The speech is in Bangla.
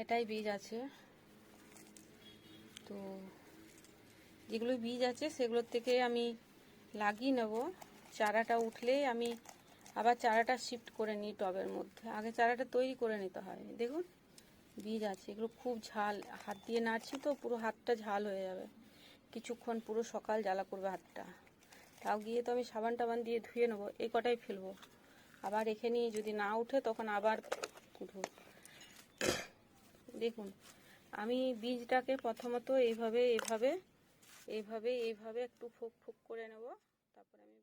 এটাই বীজ আছে। তো যেগুলো বীজ আছে সেগুলোর থেকে আমি লাগিয়ে নেব। চারাটা উঠলেই আমি আবার চারাটা শিফট করে নিই টবের মধ্যে। আগে চারাটা তৈরি করে নিতে হয়। দেখুন বীজ আছে, এগুলো খুব ঝাল, হাত দিয়ে নাড়ছি তো পুরো হাতটা ঝাল হয়ে যাবে কিছুক্ষণ, পুরো সকাল জ্বালা করবে হাতটা। তাও গিয়ে তো আমি সাবান টাবান দিয়ে ধুয়ে নেবো, এই কটাই ফেলবো, আবার রেখে নিয়ে যদি না উঠে তখন আবার উঠবো। দেখুন আমি বীজটাকে প্রথমত এইভাবে একটু ফুক ফুক করে নেব, তারপরে আমি